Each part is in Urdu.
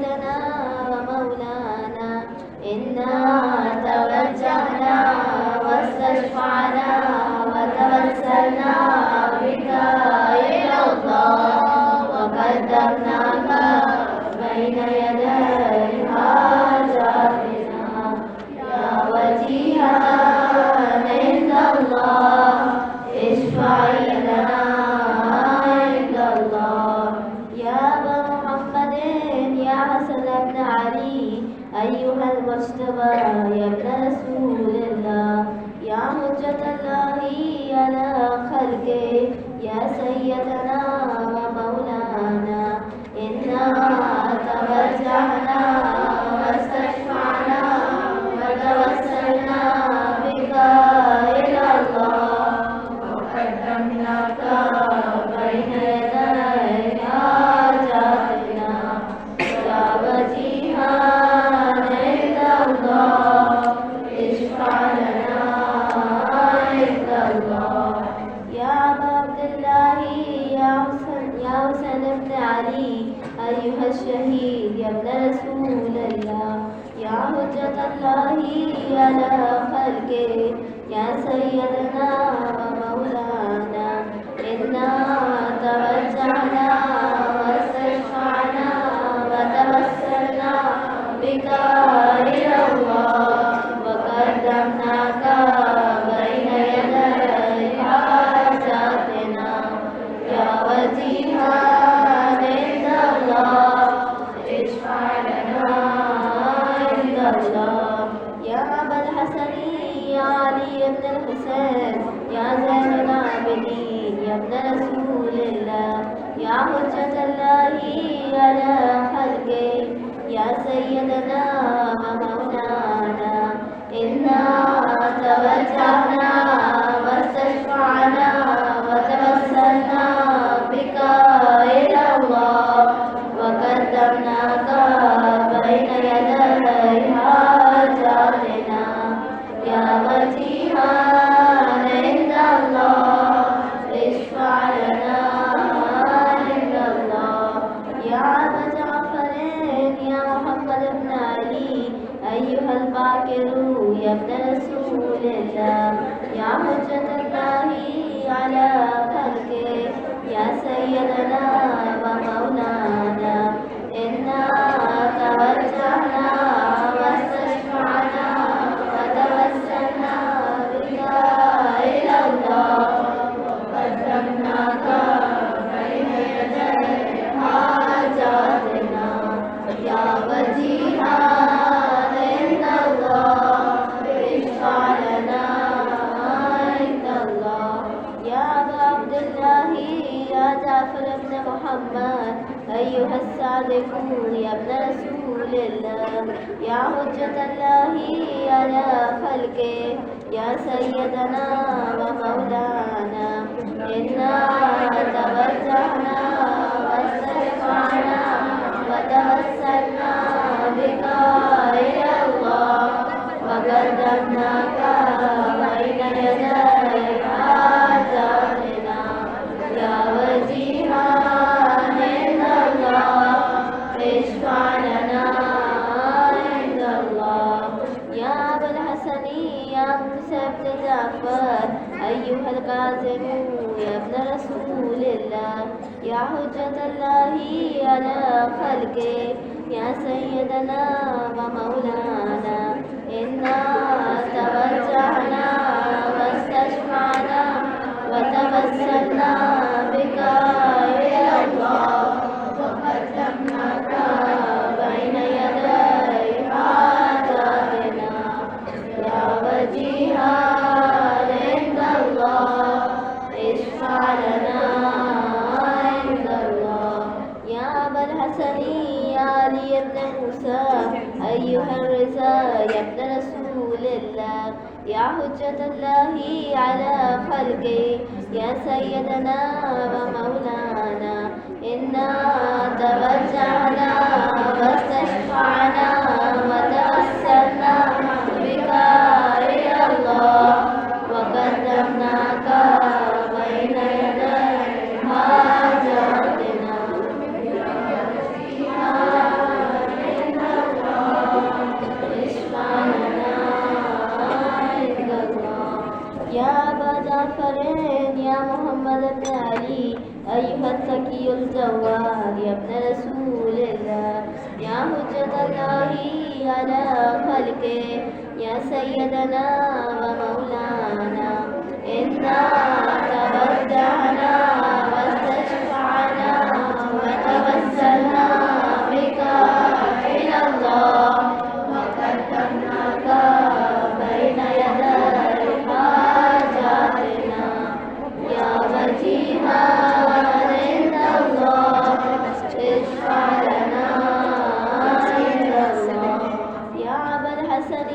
سيدنا ومولانا إنا توجهنا واستشفعنا وتوسلنا بك إلى الله وقدمناك بين يدي حاجاتنا يا وجيها عند الله اشفعي لنا عند الله يا أبا محمد يا حسن بن علي أيها المجتبى يا ابن رسول الله يا حجة الله على خلقه يا سيدنا ومولانا إنا توجهنا واستشفعنا وتوسلنا بك إلى الله وقدمناك بين يدي حاجاتنا يا وجيها عند الله اشفع لنا عند الله يا أبا عبد الله يا حسن بن علي أيها الشهيد يا ابن رسول الله يا حجة الله على خلقه يا سيدنا ومولانا إنا توجهنا واستشفعنا وتوسلنا بك إلى الله وقدمناك بين يدي حاجاتنا يا وجيها عند الله اشفع لنا عند الله يا أبا الحسن يا علي بن الحسين يا زين العابدين يا ابن رسول الله يا حجة الله على خلقه يا سيدنا ومولانا إنا توجهنا واستشفعنا وتوسلنا بك إلى الله وقدمناك بين يدي حاجاتنا يا وجيها عند الله اشفع لنا عند الله يا أبا جعفر يا محمد بن علي أيها الباكر يا ابن رسول الله يا حجة الله على خلقه يا سيدنا ومولانا إنا توجهنا واستشفعنا وتوسلنا بك إلى الله وقدمناك بين يدي حاجاتنا يا وجيها عند الله اشفع لنا عند الله يا أبا عبد الله يا جعفر بن محمد أيها الصادق يا ابن رسول الله يا حجة الله على خلقه يا سيدنا ومولانا إنا توجهنا واستشفعنا وتوسلنا بك إلى الله وقدمناك بين يدي حاجاتنا يا وجيها عند الله اشفع لنا عند الله يا أبا الحسن يا موسى بن جعفر أيها القاسم يا ابن رسول الله يا حجة الله على خلقه يا سيدنا ومولانا إنا توجهنا واستشفعنا وتوسلنا بك إلى الله وقدمناك بين يدي حاجاتنا يا وجيها عند الله اشفع لنا عند الله يا أبا الحسن يا علي بن موسى أيها الرضا يا ابن رسول الله يا حجة الله على خلقه يا سيدنا ومولانا إنا توجهنا واستشفعنا وتوسلنا بك إلى الله وقدمناك بين يدي حاجاتنا الجواد يا ابن رسول الله يا حجة الله على خلقه يا سيدنا ومولانا إنا تودعنا واستشفعنا وتوسلنا بك إلى الله وقدمناك بين يدي حاجاتنا يا وجيها عند الله اشفع لنا عند الله يا أبا الحسن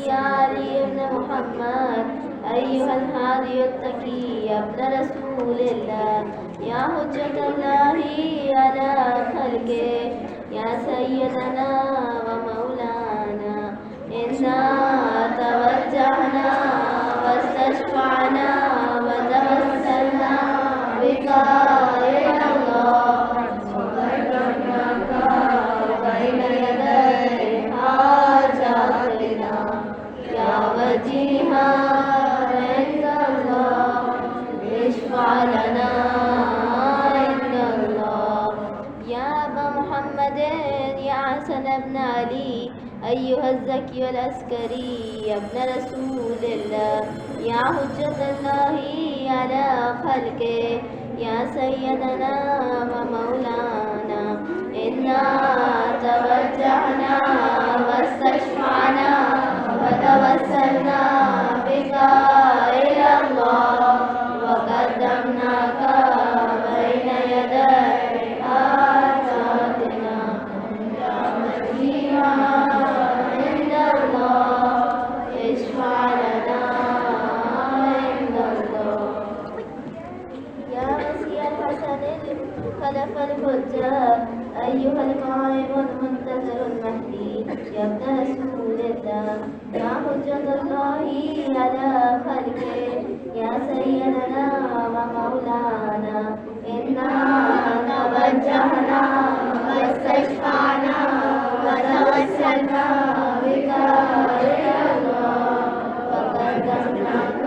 يا علي بن محمد أيها الهادي التقي يا ابن رسول الله يا حجة الله على خلقه يا سيدنا ومولانا إنا توجهنا واستشفعنا وتوسلنا بك إلى الله وقدمناك بين يدي حاجاتنا يا وجيها عند الله اشفع لنا عند الله يا أبا محمد يا حسن بن علي أيها الزكي العسكري يا ابن رسول الله يا حجة الله على خلقه يا سيدنا ومولانا إنا توجهنا واستشفعنا وتوسلنا بك إلى الله وقدمناك بين يدي حاجاتنا يا وجيها عند الله اشفع لنا عند الله يا وسيع الحسن خلف الحجة أيها القائم المنتظر المهدي يا ابن رسول الله يا حجة الله على خلقه يا سيدنا ومولانا إنا توجهنا واستشفعنا وتوسلنا بك إلى الله وقدمناك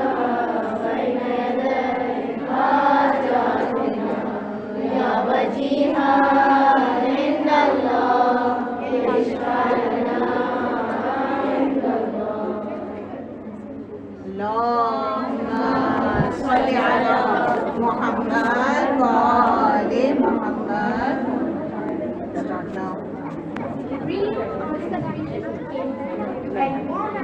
بين يدي حاجاتنا يا وجيها عند الله اشفع لنا عند الله اللهم صل على محمد وآل محمد. Start now.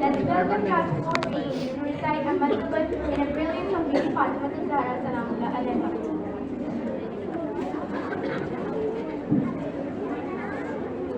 Let's welcome class 14 to recite a manaqib in a brilliant from Bibi Fatima Zahra Salamullah Alaiha.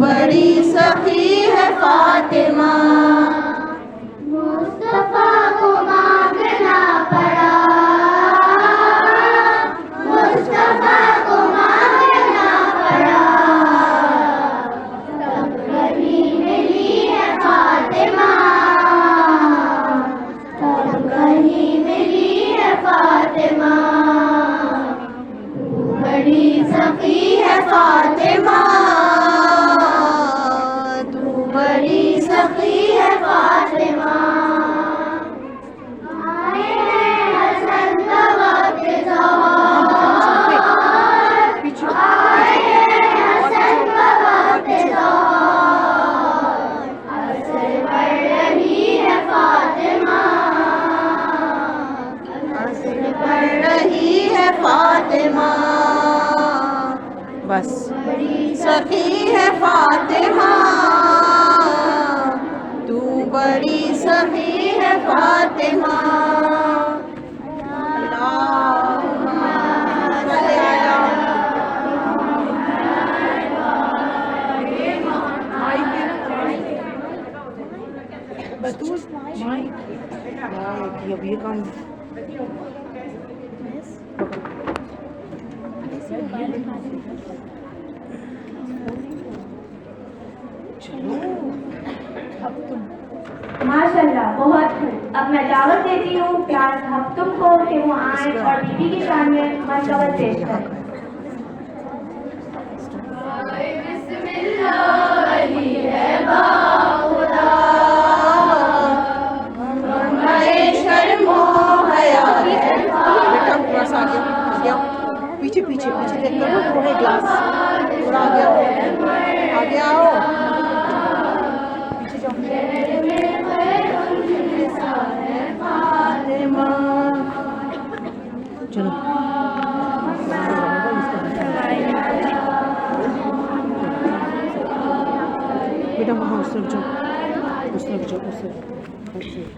بڑی سخی ہے فاطمہ مصطفیٰ کو مانگنا پڑا مصطفیٰ کو مانگنا پڑا تب کہیں ملی ہے فاطمہ تب کہیں ملی ہے فاطمہ تو بڑی سخی ہے فاطمہ تو بڑی سخی ہے فاطمہ آئے ہیں حسن کا وقت ظہور آئے ہیں حسن کا وقت ظہور اثر پڑ رہی ہے فاطمہ اثر پڑ رہی ہے فاطمہ بس بڑی سخی ہے فاطمہ تو بڑی سخی ہے فاطمہ اب یہ کام ماشاء اللہ بہت خوب. اب میں دعوت دیتی ہوں پیار صاحب تم کو کہ وہ آئیں اور بیوی کی شان میں منقبت پیش کریں. بسم اللہ علی ہے باخدا شرم و حیا بیٹا تھوڑا سا آگے پیچھے پیچھے پیچھے دیکھ کر وہ ہے گلاس تھوڑا آگے آؤ پیچھے جاؤ چلو بیٹا وہاں اس طرف جاؤ اس طرف جاؤ اس طرف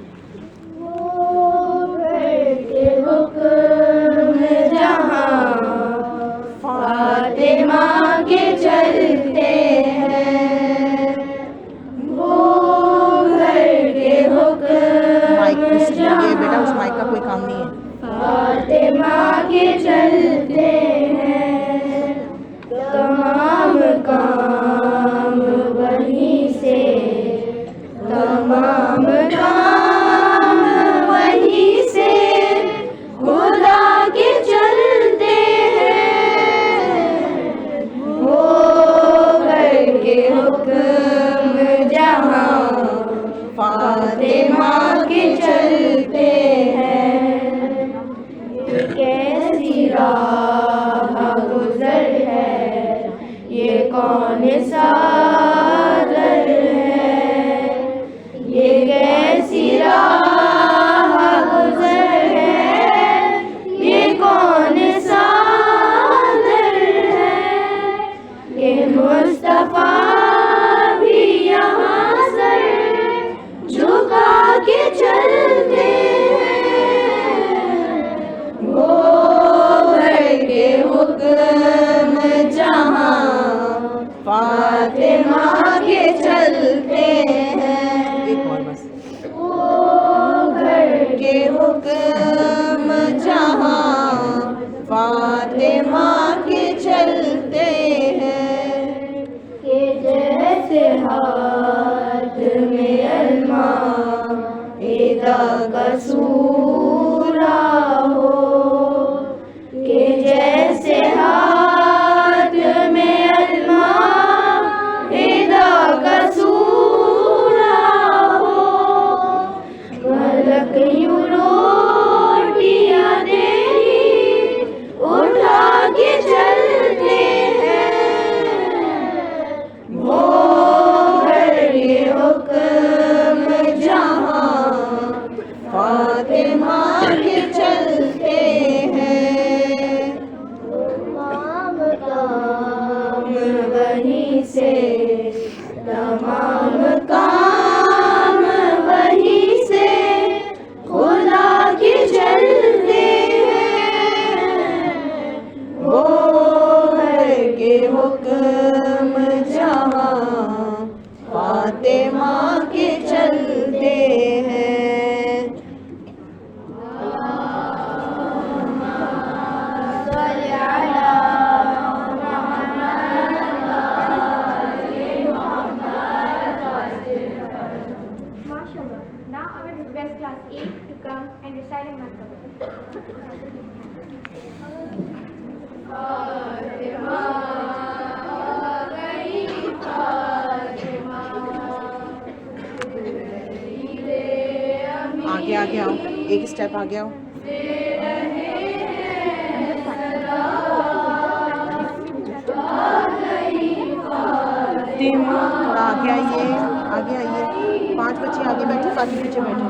فاطمہ کے چلتے ہیں وہ گھر کے حکم یہ بیٹا اس مائک کا کوئی کام نہیں ہے فاطمہ کے چلتے ہیں تمام کام وہیں سے تمام کام وہیں سے خدا کے چلتے ہیں وہ گھر کے حکم جہاں فاطمہ کے چلتے ہیں کیسی راہ گزر ہے یہ کون سا در ہے یہ کیسی راہ گزر ہے یہ کون سا در ہے کہ مصطفیٰ بھی یہاں سر جھکا کے چلتے حکم جہاں فاطمہ کے چلتے ہیں ایک اور بس وہ گھر کے حکم جہاں فاطمہ کے چلتے ہیں کہ جیسے ہاتھ میں المائدہ کا سورہ ہو کہ جیسے ہاتھ میں المائدہ کا سورہ ہو ملک یوں روٹیاں تیری اٹھا کے چلتے ہیں وہ گھر کے حکم جہاں فاطمہ کے چلتے ہیں تمام کام وہیں سے تمام کام وہیں سے خدا کے چلتے ہیں وہ گھر کے حکم جہاں فاطمہ کے چلتے ہیں. MashaAllah. Now I will request class 8 to come and recite in Mankabat. آگے آگے آؤ, ایک اسٹیپ آگے آؤ. تھوڑا آگے آئیے, آگے آئیے. 5 بچے آگے بیٹھے, باقی پیچھے بیٹھے.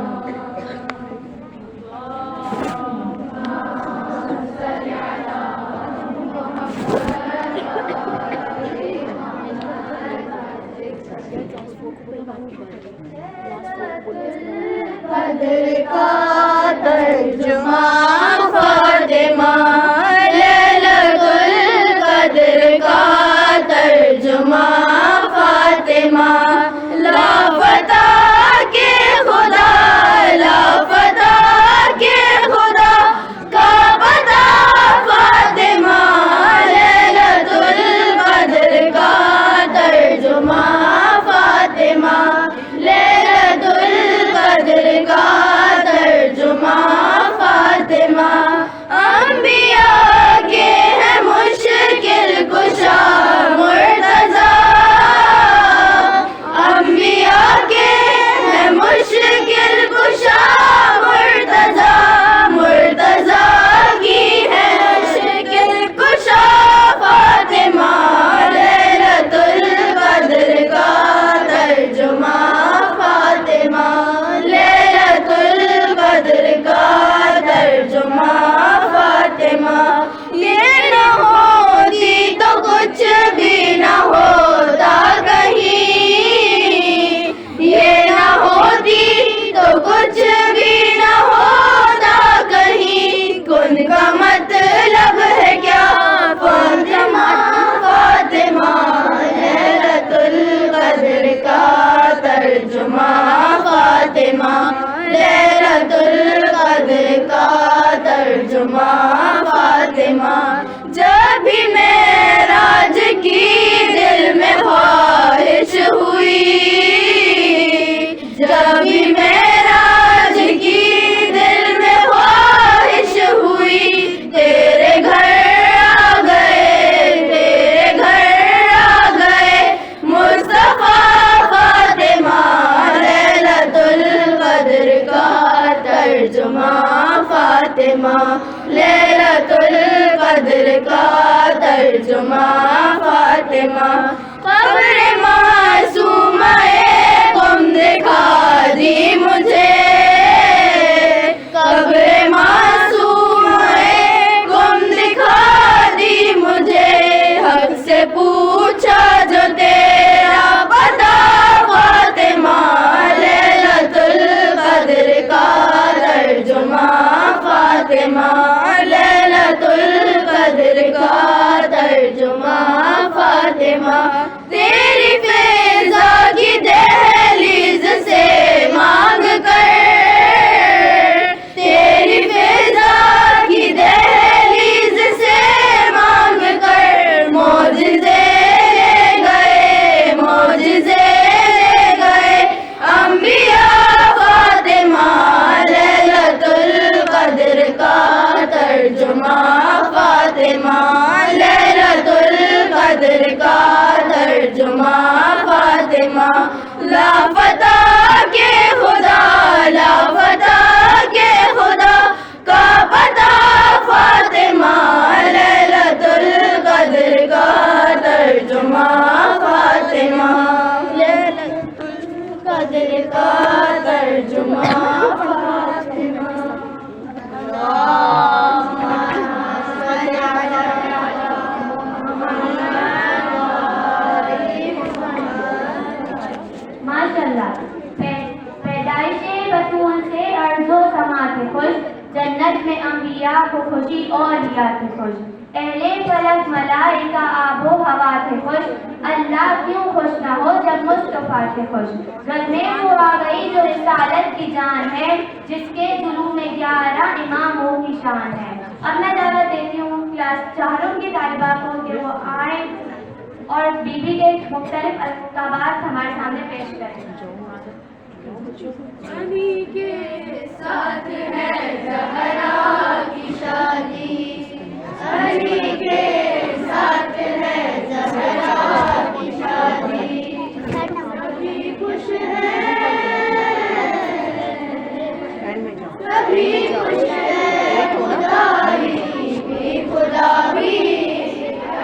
قدر کا ترجمہ فاطمہ, لیلۃ القدر کا ترجمہ فاطمہ, لافتہ کے خدا, لافتہ کے خدا کا پتہ فاطمہ, لیلۃ القدر کا ترجمہ فاطمہ, لیلۃ القدر کا ترجمہ فاطمہ. انبیاء کے ہیں مشکل کشا مرتضیٰ, انبیاء کے ہیں مشکل کشا مرتضیٰ, مرتضیٰ کی ہے مشکل کشا فاطمہ, لیلۃ القدر کا ترجمہ فاطمہ, لیلۃ القدر کا ترجمہ فاطمہ. یہ نہ ہوتی تو کچھ بھی نہ ہوتا کہیں, یہ نہ ہوتی تو کچھ بھی نہ ہوتا کہیں, کن کا مطلب ہے کیا فاطمہ, فاطمہ, لیلۃ القدر کا ترجمہ فاطمہ, لیلۃ القدر کا ترجمہ فاطمہ. جب بھی معراج کی دل میں خواہش ہوئی, جب بھی معراج کی دل میں خواہش ہوئی, تیرے گھر آ گئے, تیرے گھر آ گئے مصطفیٰ فاطمہ, لیلۃ القدر کا ترجمہ فاطمہ, لیلۃ القدر کا ترجمہ فاطمہ. قبر معصومہ قم دکھا دی مجھے, قبر معصومہ قم دکھا دی مجھے, حق سے پوچھا جو تیرا پتہ فاطمہ, لیلۃ القدر کا ترجمہ فاطمہ, لیلۃ القدر کا ترجمہ فاطمہ. تیری فیضا کی دہلیز سے مانگ کر, تیری فیضا کی دہلیز سے مانگ کر, معجزے لے گئے, معجزے لے گئے انبیاء فاطمہ, لیلۃ القدر کا ترجمہ فاطمہ, لیلۃ القدر کا ترجمہ فاطمہ. لافتہ کے خدا, لافتہ کے خدا کا پتہ فاطمہ, لیلۃ القدر کا ترجمہ فاطمہ, لیلۃ القدر کا ترجمہ فاطمہ. ماشاءاللہ. پیدائش بطون سے ارض و سما تھے خوش, جنت میں انبیاء کو خوشی اور ریا تھے خوش, اہل فلک ملائکہ آب و ہوا تھے خوش, اللہ کیوں خوش نہ ہو جب مصطفیٰ وفات خوش. رن میں وہ آ گئی جو رسالت کی جان ہے, جس کے جلوم میں 11 اماموں کی شان ہے. اب میں دعوت دیتی ہوں کلاس 4 کی طالبہ کو کہ وہ آئیں اور بی بی کے مختلف القابات ہمارے سامنے پیش کریں. علی کے ساتھ ہے زہرا کی شادی, علی کے ساتھ ہے زہرا کی شادی, کبھی خوش ہے کبھی خوش ہے خدا بھی خدا بھی,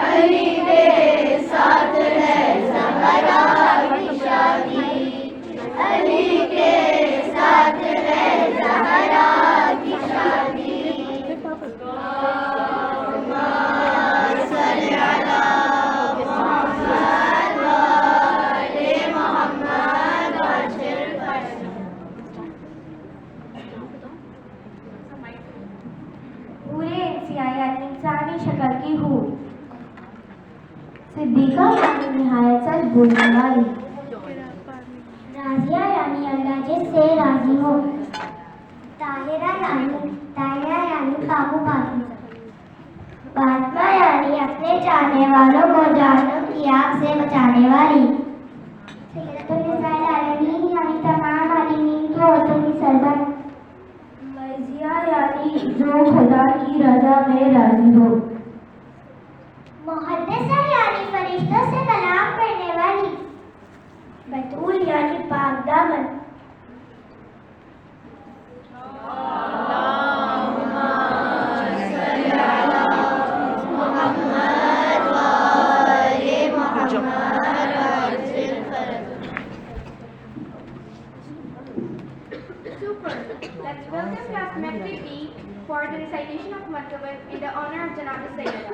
علی کے ساتھ ہے زہرا کی شادی, علی کے ساتھ ہے زہرا کی شادی. پورے انسانی شکل کی ہو, صدیقہ یعنی نہایت سچ بولنے والی, راضیہ یعنی اللہ جس سے راضی ہو, طاہرہ یعنی قابو پاکی, فاطمہ یعنی اپنے چاہنے والوں کو جہنم کی آگ سے بچانے والی, سیدۃ النساء العالمین یعنی تمام عالمین کی عورتوں کی سربراہ, مرضیہ یعنی جو خدا کی رضا میں راضی ہو, محدثہ یعنی فرشتوں سے کلام کرنے والی, بتول یعنی پاک دامن. Super. Let's welcome class Metri B for the recitation of Matlabat in the honor of Janab Sayyida.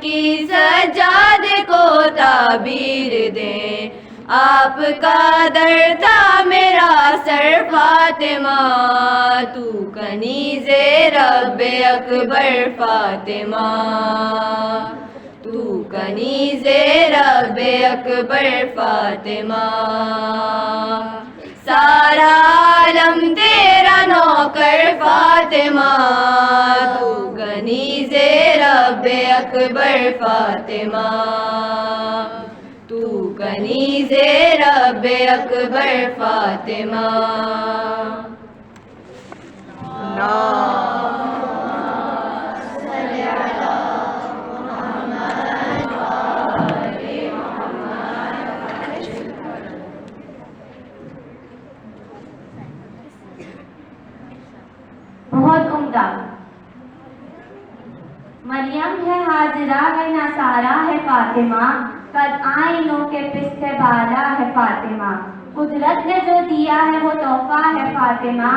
کی سجاد کو تعبیر دے، آپ کا در تھا میرا سر فاطمہ، تو کنیز رب اکبر فاطمہ، تو کنیز رب اکبر فاطمہ، سارا عالم تیرا نوکر فاطمہ، تو کنیز رب اکبر فاطمہ، تو کنیز رب اکبر فاطمہ. بہت عمدہ. مریم ہے حاضرہ ہے نصارہ ہے فاطمہ، قد آئینوں کے پست بالا ہے فاطمہ، قدرت نے جو دیا ہے وہ تحفہ ہے فاطمہ،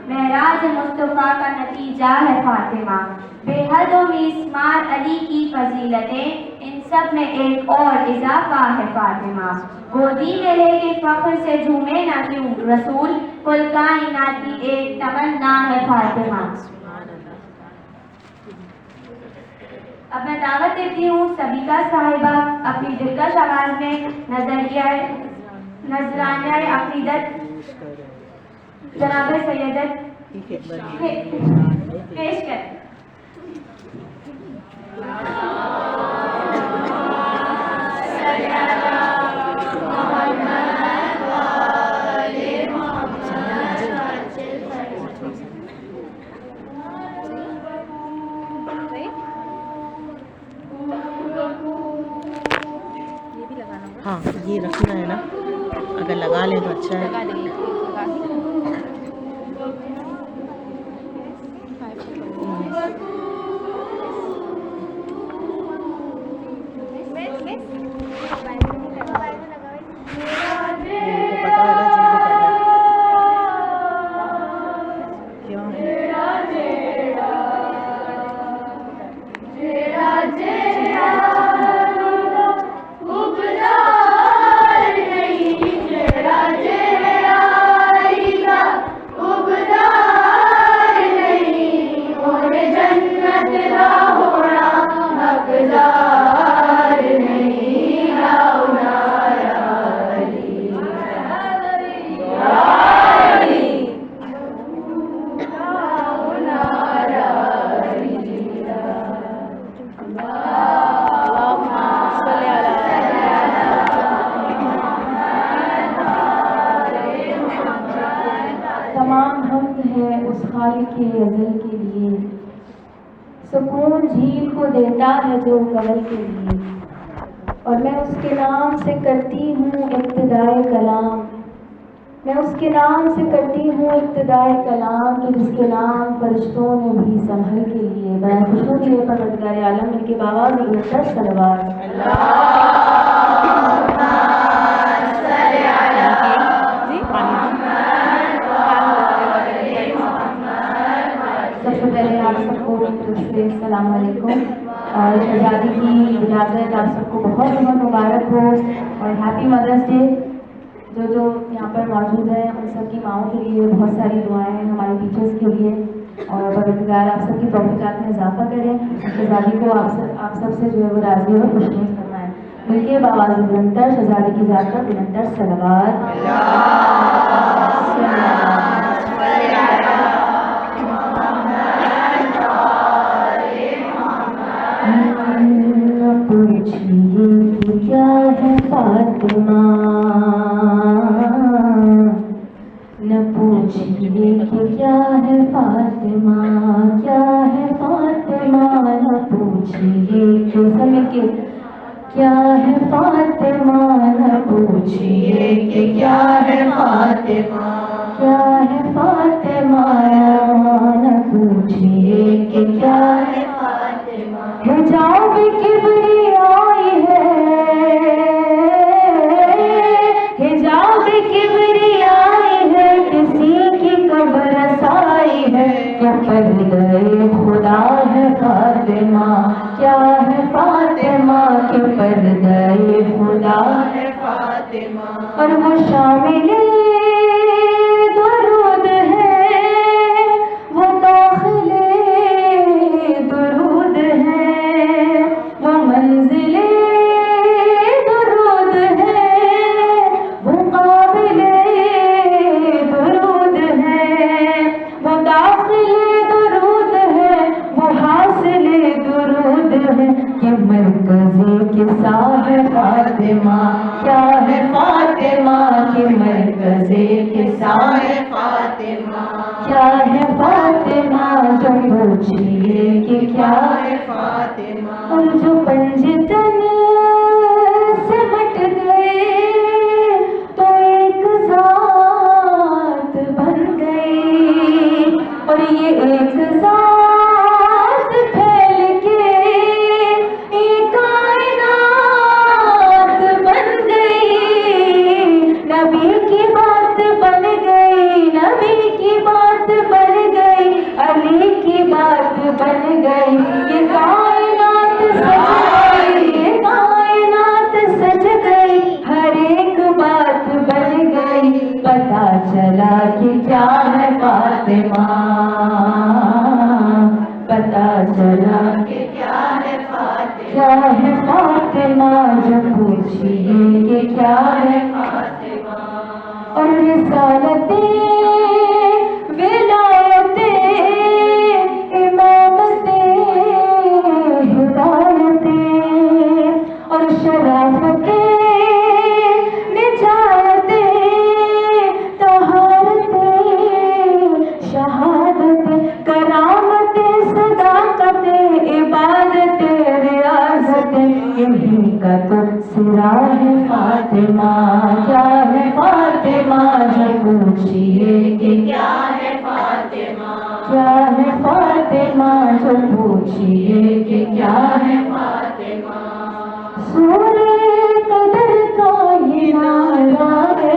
معراج مصطفیٰ کا نتیجہ ہے فاطمہ، بے حد و بیشمار علی کی فضیلتیں، ان سب میں ایک اور اضافہ ہے فاطمہ، گودی میں لے کے فخر سے جھومے نہ کیوں رسول، کل کائنات کی ایک تمنا ہے فاطمہ. اب میں دعوت دیتی ہوں سبیکہ صاحبہ اپنی دلکش آواز میں نذرانہ عقیدت جناب سیدت پیش کریں. ہاں یہ رکھنا ہے نا، اگر لگا لیں تو اچھا ہے. سکون جھیل کو دیتا ہے جو قبل کے لیے، اور میں اس کے نام سے کرتی ہوں ابتدائے کلام، میں اس کے نام سے کرتی ہوں ابتدائے کلام، کہ جس کے نام فرشتوں نے بھی سنبھل کے لیے. بڑا خوشبو کے لیے پروردگار عالم ان کے باواز مقدس صلوات. سب سے پہلے آپ سب کو السلام علیکم، اور شہزادی کی ولادت آپ سب کو بہت بہت مبارک ہو، اور ہیپی مدرس ڈے. جو یہاں پر موجود ہیں ان سب کی ماؤں کے لیے بہت ساری دعائیں ہیں، ہمارے ٹیچرس کے لیے، اور پروردگار آپ سب کی توفیقات میں اضافہ کریں. شہزادی کو آپ سب سے جو ہے وہ راضی اور خوشنود فرمائیں. مل کے باواز بلندتر شہزادی کی ذات پر بلندتر صلوات. کیا ہے فاطمہ، نہ پوچھیے کہ کیا ہے فاطمہ، کیا ہے فاطمہ، نہ پوچھیے کہ سمجھ کے کیا ہے فاطمہ، نہ پوچھیے کہ کیا ہے فاطمہ، کیا ہے فاطمہ، نہ پوچھیے کہ کیا ہے فاطمہ. حجاب کبریائی ہے، حجاب کبریائی ہے، کسی کی قبر سائی ہے، کیا پردہ خدا ہے فاطمہ کیا ہے فاطمہ کی مرکز قصہ ہے فاطمہ کیا ہے فاطمہ جو پوچھئے کہ کیا ہے فاطمہ اور جو پنجتن سے ہٹ گئے تو ایک ذات بن گئی اور یہ ایک ذات پھیل کے یہ کائنات بن گئی نبی کی بات بن گئی نبی کی بات بن گئی علی کی بات بن گئی یہ کائنات سج گئی یہ کائنات سج گئی ہر ایک بات بن گئی پتا چلا کہ کیا ہے فاطمہ پتا چلا کہ کیا ہے فاطمہ جو پوچھئے کہ کیا ہے فاطمہ اور رسالتیں ولایتیں امامتیں ہدایتیں اور شرافتیں نجاتیں طہارتیں شہادتیں کرامتیں صداقتیں عبادتیں ریاضتیں یہی کا تو سرا ہے فاطمہ کیا ہے فاطمہ جو پوچھئے کہ کیا ہے فاطمہ کیا ہے فاطمہ جو پوچھئے کہ کیا ہے فاطمہ سورہ قدر کا یہ نعرہ ہے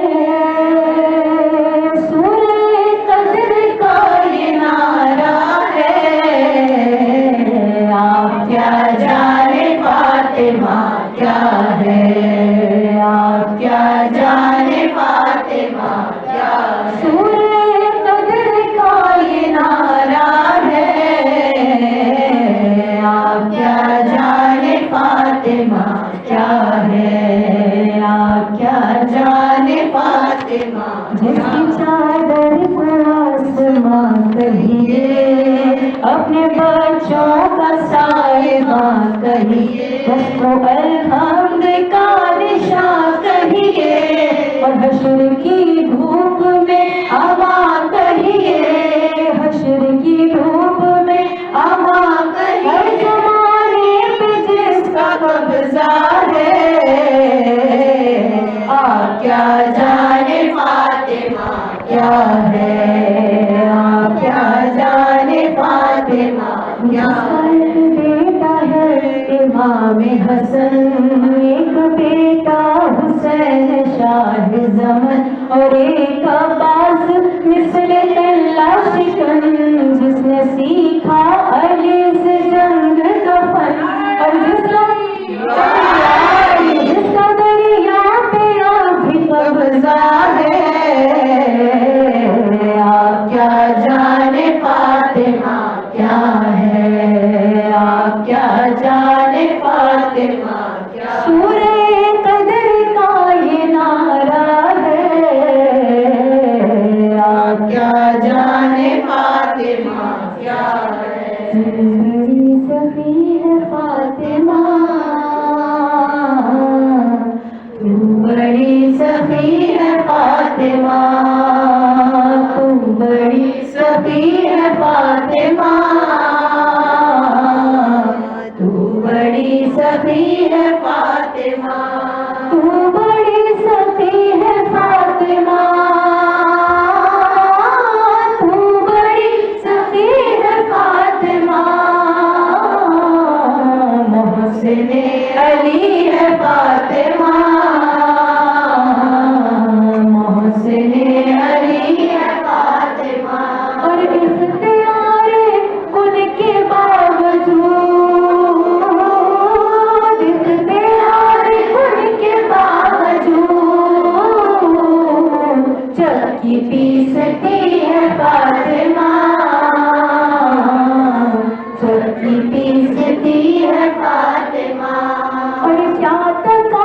سورہ قدر کا یہ نعرہ ہے آپ کیا جانے فاطمہ کیا ہے آپ کیا جانے فاطمہ کیا سورہ قدر کا یہ نعرہ ہے آپ کیا جانے فاطمہ کیا ہے آپ کیا جانے فاطمہ جس کی چادر کو آسماں کہیے اپنے بچوں کا سائبہ کہیے جس کو الحمد کا نشاں کہیے اور حشر کی دھوپ میں اما کہیے حشر کی دھوپ میں اما کہیے ہر زمانے پہ جس کا قبضہ ہے آپ کیا جانے فاطمہ کیا ہے آپ کیا جانے فاطمہ کیا ایک بیٹا ہے امام حسن ایک بیٹا حسین شاہ زمن اور ایک عباس مثل اللہ شکن جس نے سیکھا علی سے جنگ کا فن اور جس کا دریا پہ آبھی قبضہ ہے آپ کیا جانے فاطمہ کیا ہے آپ کیا جانے فاطمہ کیا سورہ قدر کا یہ نعرہ ہے آپ کیا جانے فاطمہ کیا ہے بڑی سخی ہے فاطمہ تو بڑی سخی ہے فاطمہ تو بڑی سخی ہے فاطمہ تو بڑی سخی ہے فاطمہ تو بڑی سخی ہے فاطمہ تو بڑی سخی ہے فاطمہ محسن علی ہے فاطمہ محسن علی ہے فاطمہ اور اختیار کن کے باوجود اختیار کن کے باوجود چکی پیستی ہے فاطمہ چکی پیستی ہے فاطمہ اور کیا تکا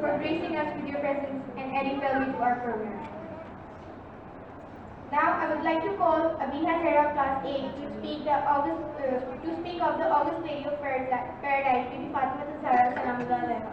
for gracing us with your presence and adding value to our program. Now, I would like to call Abiha Zara Class 8 to speak of the August Lady of Paradise, Bibi Fatima Zahra Salamullah Alaiha.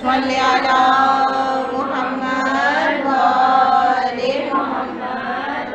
صلی علی محمد و آل محمد.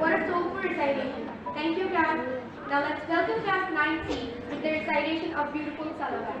What a soulful recitation. Thank you, class. Now let's welcome class 9C with the recitation of beautiful salawat.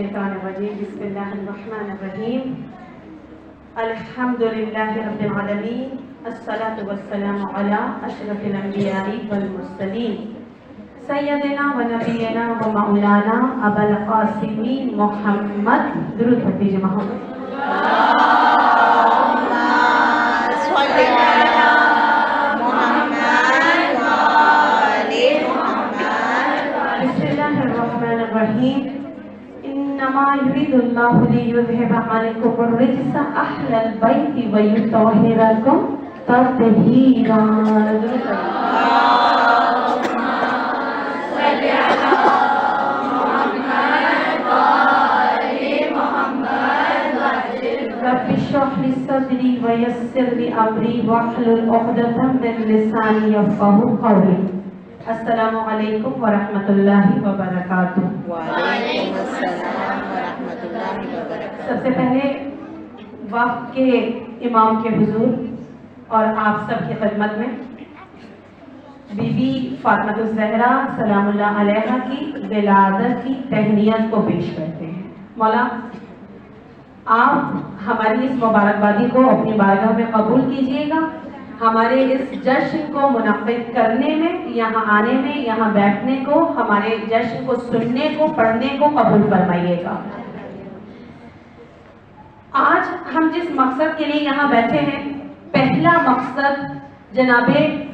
الشيطان الرجيم بسم الله الرحمن الرحيم الحمد لله رب العالمين الصلاة والسلام على أشرف الأنبياء والمرسلين سيدنا ونبينا ومولانا أبا القاسم محمد درود بھیجئے محمد بسم الله الرحمن الرحيم إنما يريد الله ليذهب عنكم الرجس أهل البيت ويطهركم تطهيرا رب اشرح لي صدري ويسر لي أمري واحلل عقدة من لساني يفقهوا قولي السلام علیکم ورحمۃ اللہ وبرکاتہ. وعلیکم السلام ورحمۃ اللہ وبرکاتہ. سب سے پہلے وقت کے امام کے حضور اور آپ سب کی خدمت میں بی بی فاطمہ الزہرا سلام اللہ علیہا کی ولادت کی تہنیت کو پیش کرتے ہیں. مولا آپ ہماری اس مبارکبادی کو اپنی بارگاہ میں قبول کیجیے گا. ہمارے اس جشن کو منعقد کرنے میں، یہاں آنے میں، یہاں بیٹھنے کو، ہمارے جشن کو سننے کو، پڑھنے کو قبول فرمائیے گا. آج ہم جس مقصد کے لیے یہاں بیٹھے ہیں، پہلا مقصد جناب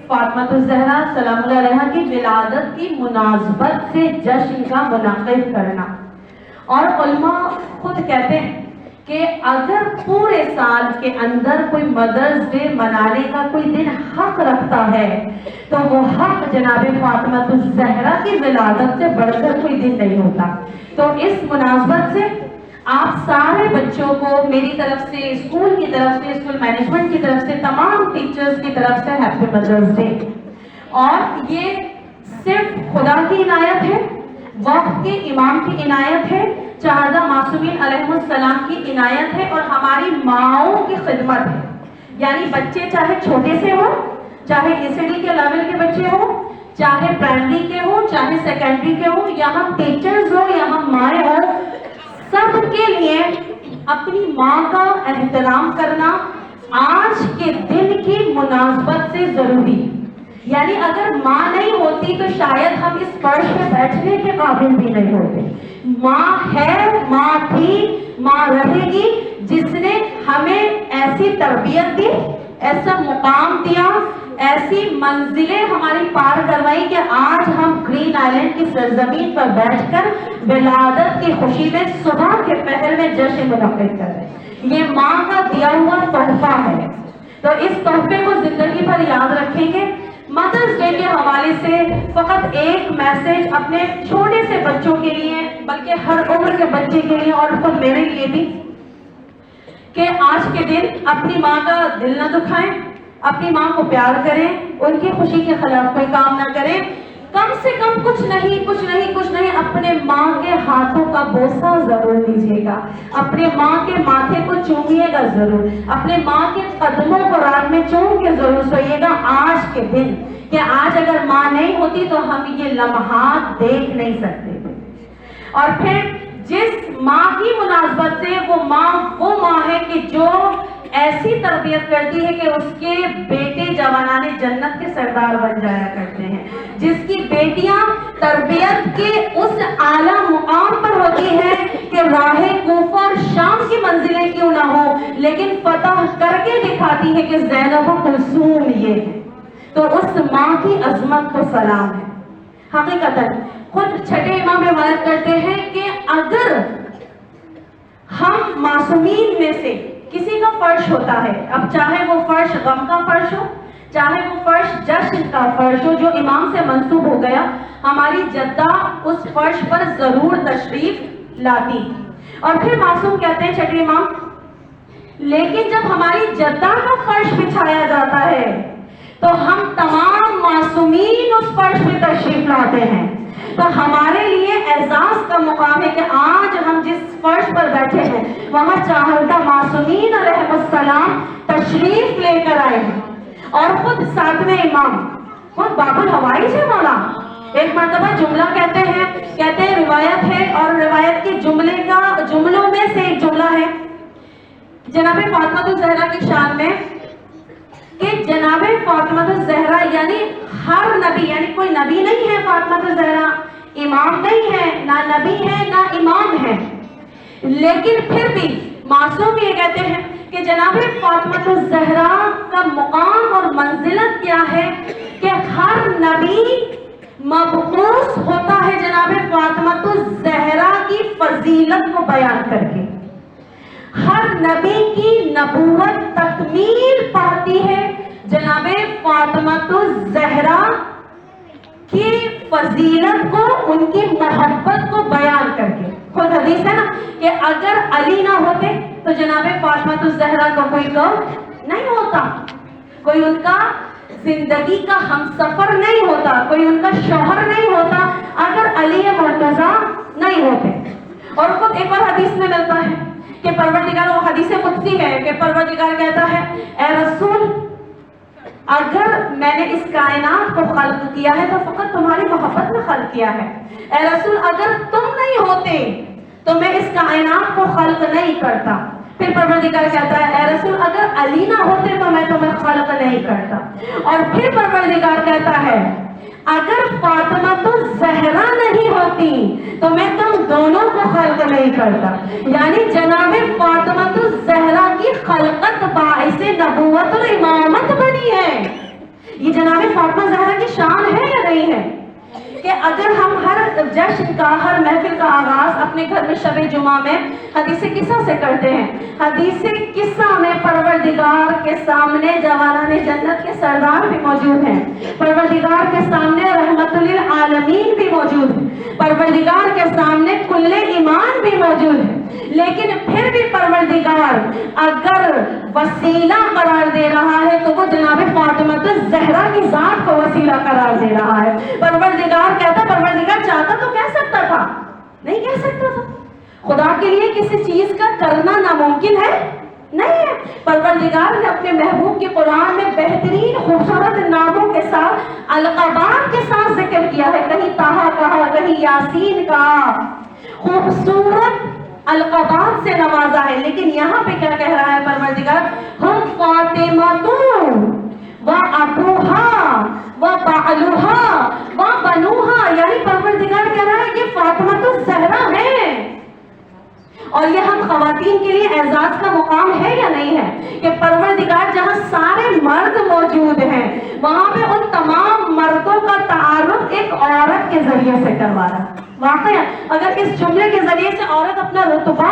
فاطمہ الزہرا سلام اللہ علیہا کی ولادت کی مناسبت سے جشن کا منعقد کرنا. اور علماء خود کہتے ہیں کہ اگر پورے سال کے اندر کوئی مدرز ڈے منانے کا کوئی دن حق رکھتا ہے تو وہ حق جناب فاطمہ الزہرا کی ولادت سے بڑھ کر کوئی دن نہیں ہوتا. تو اس مناسبت سے آپ سارے بچوں کو میری طرف سے، اسکول کی طرف سے، اسکول مینجمنٹ کی طرف سے، تمام ٹیچرز کی طرف سے ہیپی مدرز ڈے. اور یہ صرف خدا کی عنایت ہے، وقت کے امام کی عنایت ہے، چہارہ معصومین علیہ السلام کی عنایت ہے، اور ہماری ماؤں کی خدمت ہے. یعنی بچے چاہے چھوٹے سے ہوں، چاہے ECD کے لیول کے بچے ہوں، چاہے پرائمری کے ہوں، چاہے سیکنڈری کے ہوں، یہاں ٹیچرز ہوں، یہاں مائیں ہوں، سب کے لیے اپنی ماں کا احترام کرنا آج کے دن کی مناسبت سے ضروری ہے. یعنی اگر ماں نہیں ہوتی تو شاید ہم اس فرش پہ بیٹھنے کے قابل بھی نہیں ہوتے. ماں ہے، ماں تھی، ماں رہے گی، جس نے ہمیں ایسی تربیت دی، ایسا مقام دیا، ایسی منزلیں ہماری پار کروائی کہ آج ہم گرین آئلینڈ کی سرزمین پر بیٹھ کر ولادت کی خوشی میں صبح کے پہر میں جشن منعقد کر رہے ہیں. یہ ماں کا دیا ہوا تحفہ ہے. تو اس تحفے کو زندگی بھر یاد رکھیں گے. مدرز ڈے کے حوالے سے فقط ایک میسج اپنے چھوٹے سے بچوں کے لیے، بلکہ ہر عمر کے بچے کے لیے اور خود میرے لیے بھی، کہ آج کے دن اپنی ماں کا دل نہ دکھائیں، اپنی ماں کو پیار کریں، ان کی خوشی کے خلاف کوئی کام نہ کریں. کم سے کم کچھ نہیں اپنے ماں کے ہاتھوں کا بوسہ ضرور لیجیے گا، اپنے ماں کے ماتھے کو چومیے گا ضرور، اپنے ماں کے قدموں کو رات میں چوم کے ضرور سوئیے گا آج کے دن، کہ آج اگر ماں نہیں ہوتی تو ہم یہ لمحات دیکھ نہیں سکتے. اور پھر جس ماں کی مناسبت سے وہ ماں ہے کہ جو ایسی تربیت کرتی ہے کہ اس کے بیٹے جوانان جنت کے سردار بن جایا کرتے ہیں، جس کی بیٹیاں تربیت کے اس اعلیٰ مقام پر ہوتی ہیں کہ راہ کوفہ اور شام کی منزلیں کیوں نہ ہو لیکن فتح کر کے دکھاتی ہے کہ زینب و کلثوم یہ ہے. تو اس ماں کی عظمت کو سلام ہے. حقیقتاً خود چھٹے امام روایت کرتے ہیں کہ اگر ہم معصومین میں سے کسی کا فرش ہوتا ہے، اب چاہے وہ فرش غم کا فرش ہو، چاہے وہ فرش جشن کا فرش ہو جو امام سے منسوب ہو گیا، ہماری جدہ اس فرش پر ضرور تشریف لاتی. اور پھر معصوم کہتے ہیں چھٹے امام، لیکن جب ہماری جدہ کا فرش بچھایا جاتا ہے تو ہم تمام معصومین اس فرش پہ تشریف لاتے ہیں. تو ہمارے لیے اعزاز کا مقام ہے کہ آج ہم جس فرش پر بیٹھے ہیں وہاں چاہردہ معصومین علیہ السلام تشریف لے کر آئے ہیں. اور خود ساتویں امام، خود باب الحوائج ہے مولا، ایک مرتبہ جملہ کہتے ہیں روایت ہے، اور روایت کے جملوں میں سے ایک جملہ ہے جناب فاطمہ الزہرا کی شان میں کہ جناب فاطمہ الزہرا یعنی ہر نبی، یعنی کوئی نبی نہیں ہے فاطمہ الزہرا، امام نہیں ہے، نہ نبی ہے نہ امام ہے، لیکن پھر بھی معصوم یہ کہتے ہیں کہ جناب فاطمہ الزہرا کا مقام اور منزلت کیا ہے کہ ہر نبی مبعوث ہوتا ہے جناب فاطمہ الزہرا کی فضیلت کو بیان کر کے، ہر نبی کی نبوت تکمیل پاتی ہے جناب فاطمہ الزہرا کی فضیلت کو، ان کی محبت کو بیان کر کے۔ خود حدیث ہے نا کہ اگر علی نہ ہوتے تو جناب فاطمہ الزہرا کا کوئی کام نہیں ہوتا، کوئی ان کا زندگی کا ہم سفر نہیں ہوتا، کوئی ان کا شوہر نہیں ہوتا اگر علی مرتضیٰ نہیں ہوتے۔ اور خود ایک اور حدیث میں ملتا ہے کہ پروردگار، وہ حدیث قدسی ہے کہ پروردگار کہتا ہے اے رسول اگر میں نے اس کائنات کو خلق کیا ہے تو فقط تمہاری محبت میں خلق کیا ہے، اے رسول اگر تم نہیں ہوتے تو میں اس کائنات کو خلق نہیں کرتا۔ پھر پروردگار کہتا ہے اے رسول اگر علی نہ ہوتے تو میں تمہیں خلق نہیں کرتا۔ اور پھر پروردگار کہتا ہے اگر فاطمہ الزہرا نہیں ہوتی تو میں تم دونوں کو خلق نہیں کرتا۔ یعنی جناب فاطمہ الزہرا کی خلقت باعث نبوت اور امامت بنی ہے۔ یہ جناب فاطمہ الزہرا کی شان ہے یا نہیں ہے کہ اگر ہم ہر جشن کا، ہر محفل کا آغاز اپنے گھر میں شب جمعہ میں حدیث قصہ سے کرتے ہیں، حدیث قصہ میں پروردگار کے سامنے جوانان جنت کے سردار بھی موجود ہیں، پروردگار کے سامنے رحمت للعالمین بھی موجود ہیں، پروردگار کے سامنے کل ایمان بھی موجود ہے، لیکن پھر بھی پروردگار اگر وسیلہ قرار دے رہا ہے تو وہ جناب فاطمہ الزہرا کی ذات کو وسیلہ قرار دے رہا ہے۔ پروردگار چاہتا تو کہہ سکتا تھا، نہیں کہہ سکتا تھا۔ خدا کے لیے کسی چیز کا کرنا ناممکن ہے نہیں ہے۔ پروردگار نے اپنے محبوب کے قرآن میں بہترین خوبصورت ناموں کے ساتھ القابات کے ساتھ ذکر کیا ہے، کہیں طٰہٰ کہا، کہیں یاسین کہا، خوبصورت القابات سے نوازا ہے، لیکن یہاں پہ کیا کہہ رہا ہے پروردگار؟ ہم فاطمہ وَأَبُوهَا وَبَعْلُهَا وَبَنُوهَا، یعنی پروردگار کہہ رہا ہے یہ فاطمہ الزہرا ہے۔ اور یہ ہم خواتین کے لیے اعزاز کا مقام ہے یا نہیں ہے کہ پروردگار جہاں سارے مرد موجود ہیں وہاں پہ ان تمام مردوں کا تعارف ایک عورت کے ذریعے سے کروا رہا ہے۔ واقعا اگر اس جملے کے ذریعے سے عورت اپنا رتبہ،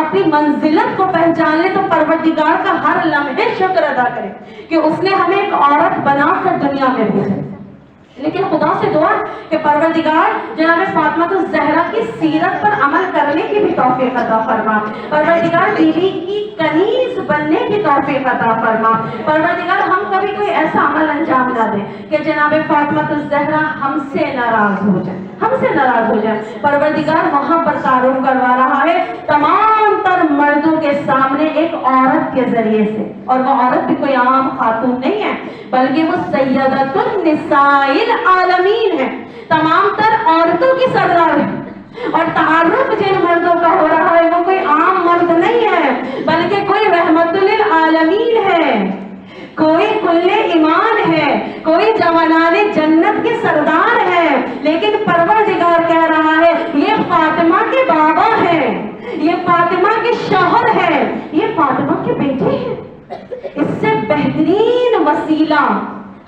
اپنی منزلت کو پہچان لے تو پروردگار کا ہر لمحے شکر ادا کرے کہ اس نے ہمیں ایک عورت بنا کر دنیا میں بھیجا۔ لیکن خدا سے دعا کہ پروردگار جناب فاطمہ الزہرا کی سیرت پر عمل کرنے کی بھی توفیق عطا فرما، پروردگار بیوی کی کنیز بننے کی توفیق عطا فرما، پروردگار ہم کبھی کوئی ایسا عمل انجام نہ دیں کہ جناب فاطمہ الزہرا ہم سے ناراض ہو جائے، ہم سے ناراض ہو جائے۔ پروردگار وہاں پر تعارف کروا رہا ہے تمام تر مردوں کے سامنے ایک عورت کے ذریعے سے، اور وہ عورت بھی کوئی عام خاتون نہیں ہے بلکہ وہ سیدۃ النساء العالمین ہے، تمام تر عورتوں کی سردار ہے۔ اور تعارف جن مردوں کا ہو رہا ہے وہ کوئی عام مرد نہیں ہے بلکہ کوئی رحمت للعالمین ہے، کوئی کل ایمان ہے، کوئی جوانان جنت کے سردار ہے، لیکن پروردگار کہہ رہا ہے یہ فاطمہ کے بابا ہیں، یہ فاطمہ کے شوہر ہیں، یہ فاطمہ کے بیٹے ہیں۔ اس سے بہترین وسیلہ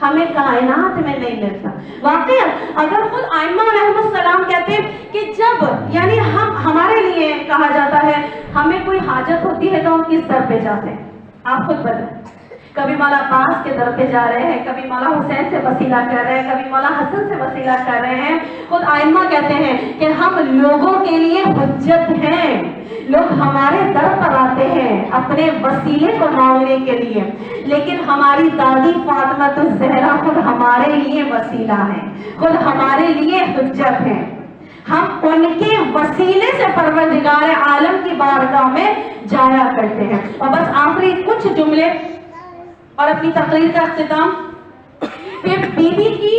ہمیں کائنات میں نہیں ملتا۔ واقعی اگر خود ائمہ علیہ السلام کہتے ہیں کہ جب یعنی ہمارے لیے کہا جاتا ہے ہمیں کوئی حاجت ہوتی ہے تو ہم کس در پہ جاتے ہیں؟ آپ خود بتائیں۔ کبھی مولا عباس کے در پہ جا رہے ہیں، کبھی مولا حسین سے وسیلہ کر رہے ہیں، کبھی مولا حسن سے وسیلہ کر رہے ہیں۔ خود ائمہ کہتے ہیں کہ ہم لوگوں کے لیے حجت ہیں، لوگ ہمارے در پر آتے ہیں اپنے وسیلے کو مانگنے کے لیے، لیکن ہماری دادی فاطمہ الزہرا خود ہمارے لیے وسیلہ ہیں، خود ہمارے لیے حجت ہیں۔ ہم ان کے وسیلے سے پروردگار عالم کی بارگاہ میں جایا کرتے ہیں۔ اور بس آخری کچھ جملے اور اپنی تقریر کا اختتام۔ پھر بیوی کی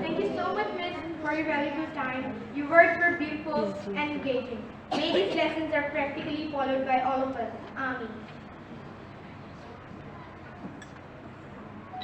Thank you so much. engaging. May these lessons are practically followed by all of us. Amin.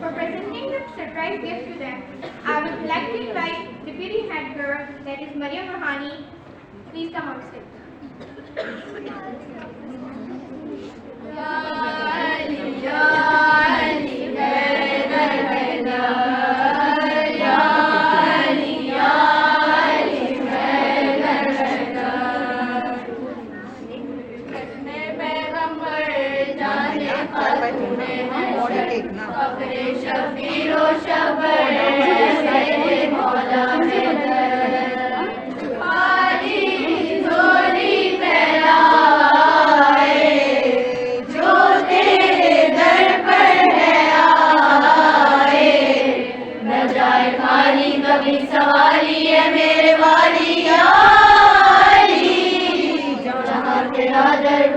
For presenting the surprise gift to them, I would like to invite Deputy Head Girl, that is Mariam Rohani. Please come on stage.